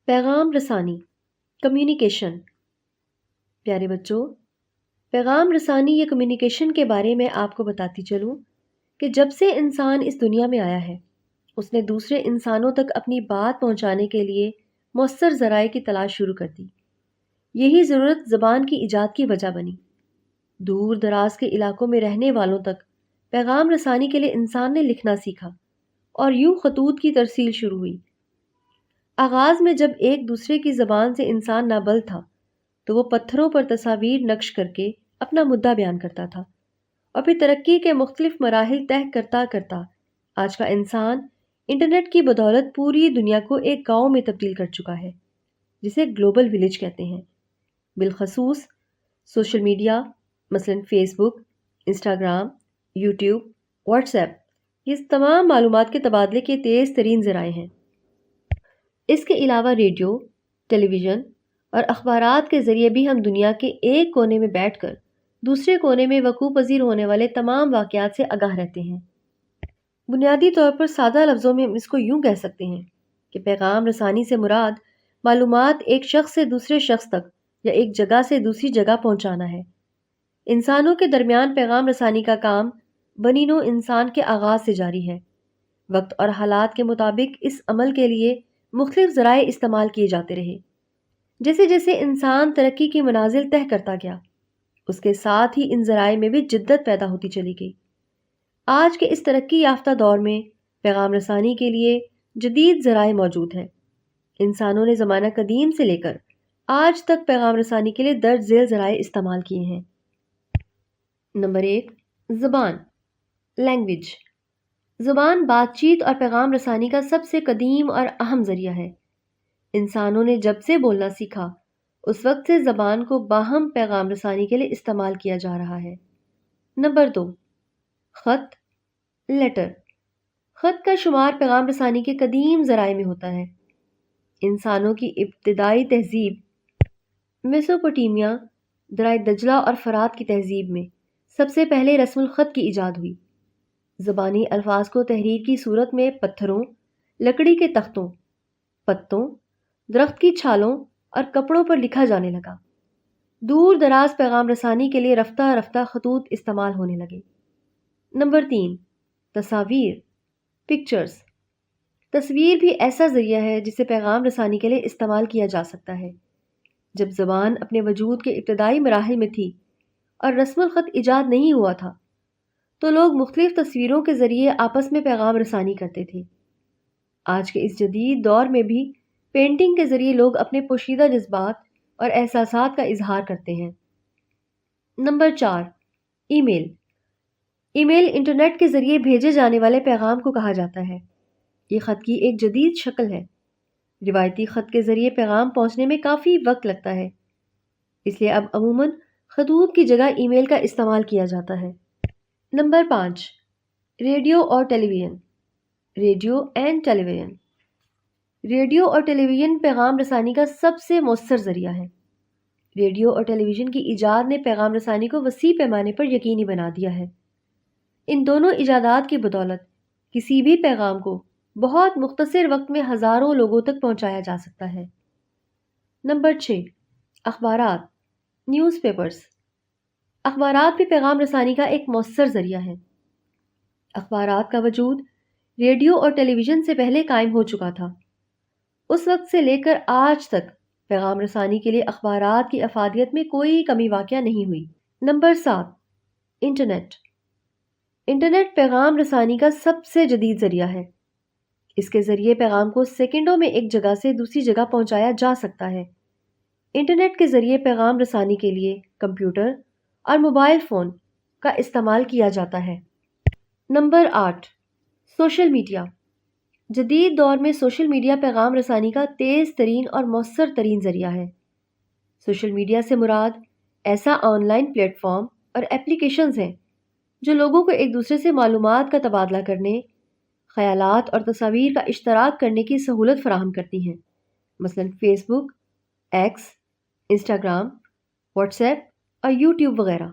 پیغام رسانی، کمیونیکیشن۔ پیارے بچوں، پیغام رسانی یا کمیونیکیشن کے بارے میں آپ کو بتاتی چلوں کہ جب سے انسان اس دنیا میں آیا ہے اس نے دوسرے انسانوں تک اپنی بات پہنچانے کے لیے مؤثر ذرائع کی تلاش شروع کر دی۔ یہی ضرورت زبان کی ایجاد کی وجہ بنی۔ دور دراز کے علاقوں میں رہنے والوں تک پیغام رسانی کے لیے انسان نے لکھنا سیکھا اور یوں خطوط کی ترسیل شروع ہوئی۔ آغاز میں جب ایک دوسرے کی زبان سے انسان نابلد تھا تو وہ پتھروں پر تصاویر نقش کر کے اپنا مدعا بیان کرتا تھا، اور پھر ترقی کے مختلف مراحل طے کرتا کرتا آج کا انسان انٹرنیٹ کی بدولت پوری دنیا کو ایک گاؤں میں تبدیل کر چکا ہے، جسے گلوبل ولیج کہتے ہیں۔ بالخصوص سوشل میڈیا مثلا فیس بک، انسٹاگرام، یوٹیوب، واٹس ایپ، یہ تمام معلومات کے تبادلے کے تیز ترین ذرائع ہیں۔ اس کے علاوہ ریڈیو، ٹیلی ویژن اور اخبارات کے ذریعے بھی ہم دنیا کے ایک کونے میں بیٹھ کر دوسرے کونے میں وقوع پذیر ہونے والے تمام واقعات سے آگاہ رہتے ہیں۔ بنیادی طور پر سادہ لفظوں میں ہم اس کو یوں کہہ سکتے ہیں کہ پیغام رسانی سے مراد معلومات ایک شخص سے دوسرے شخص تک یا ایک جگہ سے دوسری جگہ پہنچانا ہے۔ انسانوں کے درمیان پیغام رسانی کا کام بنی نوع انسان کے آغاز سے جاری ہے۔ وقت اور حالات کے مطابق اس عمل کے لیے مختلف ذرائع استعمال کیے جاتے رہے۔ جیسے جیسے انسان ترقی کی منازل طے کرتا گیا، اس کے ساتھ ہی ان ذرائع میں بھی جدت پیدا ہوتی چلی گئی۔ آج کے اس ترقی یافتہ دور میں پیغام رسانی کے لیے جدید ذرائع موجود ہیں۔ انسانوں نے زمانہ قدیم سے لے کر آج تک پیغام رسانی کے لیے درج ذیل ذرائع استعمال کیے ہیں۔ نمبر 1، زبان، لینگویج۔ زبان بات چیت اور پیغام رسانی کا سب سے قدیم اور اہم ذریعہ ہے۔ انسانوں نے جب سے بولنا سیکھا اس وقت سے زبان کو باہم پیغام رسانی کے لیے استعمال کیا جا رہا ہے۔ نمبر 2، خط، لیٹر۔ خط کا شمار پیغام رسانی کے قدیم ذرائع میں ہوتا ہے۔ انسانوں کی ابتدائی تہذیب میسوپوٹیمیا، دریا دجلہ اور فرات کی تہذیب میں سب سے پہلے رسم الخط کی ایجاد ہوئی۔ زبانی الفاظ کو تحریر کی صورت میں پتھروں، لکڑی کے تختوں، پتوں، درخت کی چھالوں اور کپڑوں پر لکھا جانے لگا۔ دور دراز پیغام رسانی کے لیے رفتہ رفتہ خطوط استعمال ہونے لگے۔ نمبر 3، تصاویر، پکچرز۔ تصویر بھی ایسا ذریعہ ہے جسے پیغام رسانی کے لیے استعمال کیا جا سکتا ہے۔ جب زبان اپنے وجود کے ابتدائی مراحل میں تھی اور رسم الخط ایجاد نہیں ہوا تھا تو لوگ مختلف تصویروں کے ذریعے آپس میں پیغام رسانی کرتے تھے۔ آج کے اس جدید دور میں بھی پینٹنگ کے ذریعے لوگ اپنے پوشیدہ جذبات اور احساسات کا اظہار کرتے ہیں۔ نمبر 4، ای میل۔ ای میل انٹرنیٹ کے ذریعے بھیجے جانے والے پیغام کو کہا جاتا ہے۔ یہ خط کی ایک جدید شکل ہے۔ روایتی خط کے ذریعے پیغام پہنچنے میں کافی وقت لگتا ہے، اس لیے اب عموماً خطوط کی جگہ ای میل کا استعمال کیا جاتا ہے۔ نمبر 5، ریڈیو اور television. Radio and television. Radio اور ٹیلی ویژن پیغام رسانی کا سب سے مؤثر ذریعہ ہے۔ ریڈیو اور ٹیلی ویژن کی ایجاد نے پیغام رسانی کو وسیع پیمانے پر یقینی بنا دیا ہے۔ ان دونوں ایجادات کی بدولت کسی بھی پیغام کو بہت مختصر وقت میں ہزاروں لوگوں تک پہنچایا جا سکتا ہے۔ نمبر 6، اخبارات، نیوز پیپرز۔ اخبارات بھی پیغام رسانی کا ایک مؤثر ذریعہ ہے۔ اخبارات کا وجود ریڈیو اور ٹیلی ویژن سے پہلے قائم ہو چکا تھا۔ اس وقت سے لے کر آج تک پیغام رسانی کے لیے اخبارات کی افادیت میں کوئی کمی واقع نہیں ہوئی۔ Number 7، internet. انٹرنیٹ پیغام رسانی کا سب سے جدید ذریعہ ہے۔ اس کے ذریعے پیغام کو سیکنڈوں میں ایک جگہ سے دوسری جگہ پہنچایا جا سکتا ہے۔ انٹرنیٹ کے ذریعے پیغام رسانی کے لیے کمپیوٹر اور موبائل فون کا استعمال کیا جاتا ہے۔ Number 8، social media. جدید دور میں سوشل میڈیا پیغام رسانی کا تیز ترین اور مؤثر ترین ذریعہ ہے۔ سوشل میڈیا سے مراد ایسا آن لائن پلیٹ فارم اور ایپلیکیشنز ہیں جو لوگوں کو ایک دوسرے سے معلومات کا تبادلہ کرنے، خیالات اور تصاویر کا اشتراک کرنے کی سہولت فراہم کرتی ہیں، مثلا فیس بک، ایکس، انسٹاگرام، واٹس ایپ اور یوٹیوب وغیرہ۔